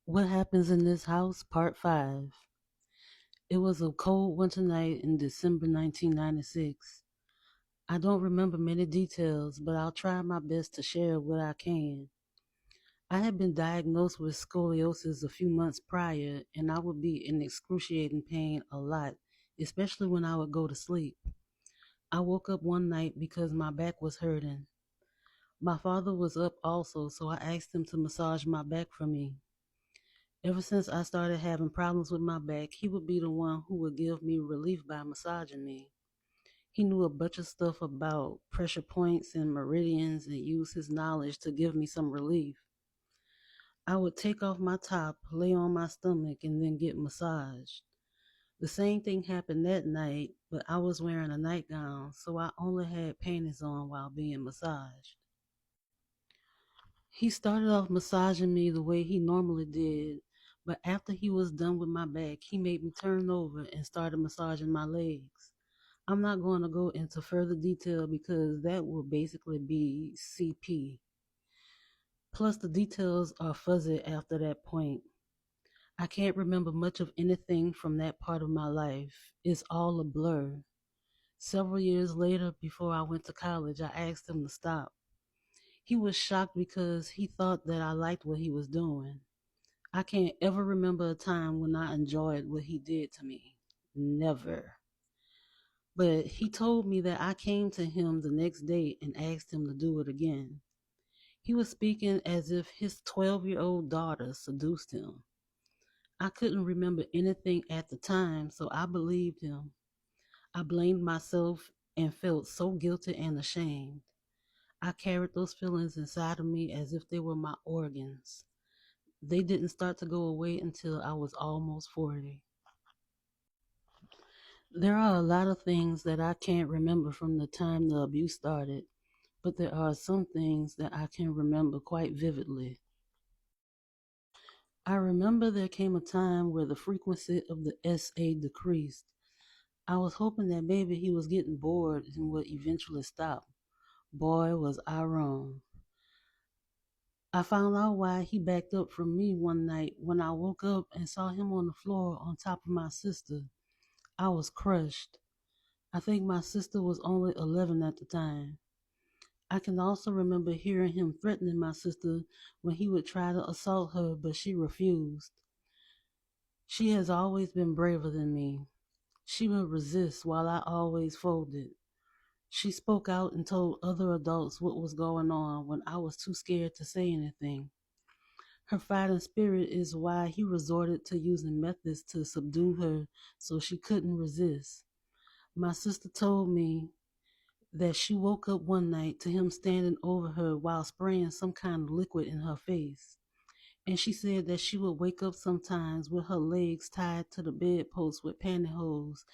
What Happens in This House, Part 5. It was a cold winter night in December 1996. I don't remember many details, but I'll try my best to share what I can. I had been diagnosed with scoliosis a few months prior, and I would be in excruciating pain a lot, especially when I would go to sleep. I woke up one night because my back was hurting. My father was up also, so I asked him to massage my back for me. Ever since I started having problems with my back, he would be the one who would give me relief by massaging me. He knew a bunch of stuff about pressure points and meridians and used his knowledge to give me some relief. I would take off my top, lay on my stomach, and then get massaged. The same thing happened that night, but I was wearing a nightgown, so I only had panties on while being massaged. He started off massaging me the way he normally did, but after he was done with my back, he made me turn over and started massaging my legs. I'm not going to go into further detail because that will basically be CP. Plus, the details are fuzzy after that point. I can't remember much of anything from that part of my life. It's all a blur. Several years later, before I went to college, I asked him to stop. He was shocked because he thought that I liked what he was doing. I can't ever remember a time when I enjoyed what he did to me. Never. But he told me that I came to him the next day and asked him to do it again. He was speaking as if his 12-year-old daughter seduced him. I couldn't remember anything at the time, so I believed him. I blamed myself and felt so guilty and ashamed. I carried those feelings inside of me as if they were my organs. They didn't start to go away until I was almost 40. There are a lot of things that I can't remember from the time the abuse started, but there are some things that I can remember quite vividly. I remember there came a time where the frequency of the SA decreased. I was hoping that maybe he was getting bored and would eventually stop. Boy, was I wrong. I found out why he backed up from me one night when I woke up and saw him on the floor on top of my sister. I was crushed. I think my sister was only 11 at the time. I can also remember hearing him threatening my sister when he would try to assault her, but she refused. She has always been braver than me. She would resist while I always folded. She spoke out and told other adults what was going on when I was too scared to say anything. Her fighting spirit is why he resorted to using methods to subdue her so she couldn't resist. My sister told me that she woke up one night to him standing over her while spraying some kind of liquid in her face. And she said that she would wake up sometimes with her legs tied to the bedpost with pantyhose,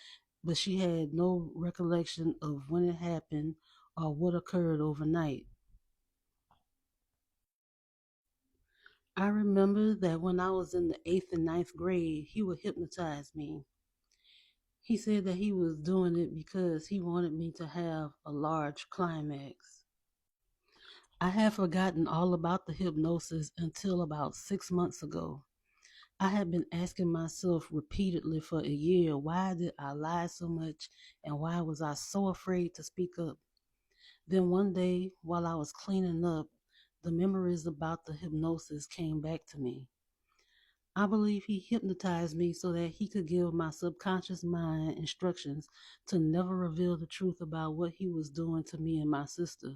but she had no recollection of when it happened or what occurred overnight. I remember that when I was in the 8th and ninth grade, he would hypnotize me. He said that he was doing it because he wanted me to have a large climax. I had forgotten all about the hypnosis until about 6 months ago. I had been asking myself repeatedly for a year, why did I lie so much and why was I so afraid to speak up? Then one day, while I was cleaning up, the memories about the hypnosis came back to me. I believe he hypnotized me so that he could give my subconscious mind instructions to never reveal the truth about what he was doing to me and my sister.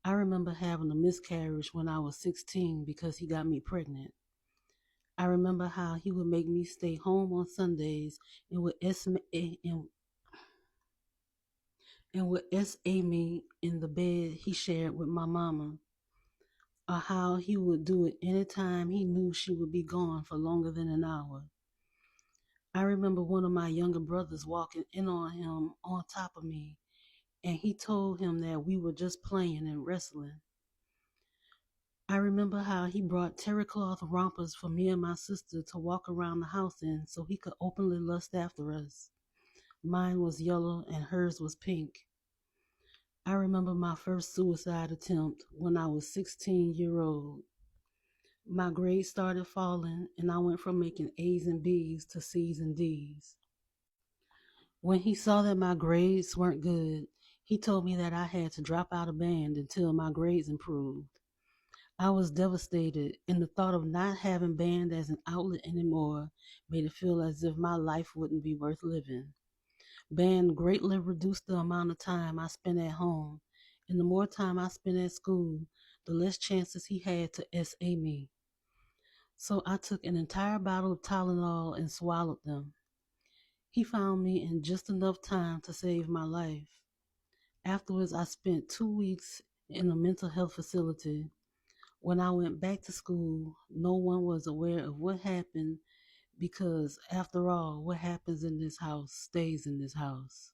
I remember having a miscarriage when I was 16 because he got me pregnant. I remember how he would make me stay home on Sundays and would SA me in the bed he shared with my mama, or how he would do it anytime he knew she would be gone for longer than an hour. I remember one of my younger brothers walking in on him on top of me, and he told him that we were just playing and wrestling. I remember how he brought terry cloth rompers for me and my sister to walk around the house in so he could openly lust after us. Mine was yellow and hers was pink. I remember my first suicide attempt when I was 16-year old. My grades started falling, and I went from making A's and B's to C's and D's. When he saw that my grades weren't good, he told me that I had to drop out of band until my grades improved. I was devastated, and the thought of not having band as an outlet anymore made it feel as if my life wouldn't be worth living. Band greatly reduced the amount of time I spent at home, and the more time I spent at school, the less chances he had to SA me. So I took an entire bottle of Tylenol and swallowed them. He found me in just enough time to save my life. Afterwards, I spent 2 weeks in a mental health facility. When I went back to school, no one was aware of what happened because, after all, what happens in this house stays in this house.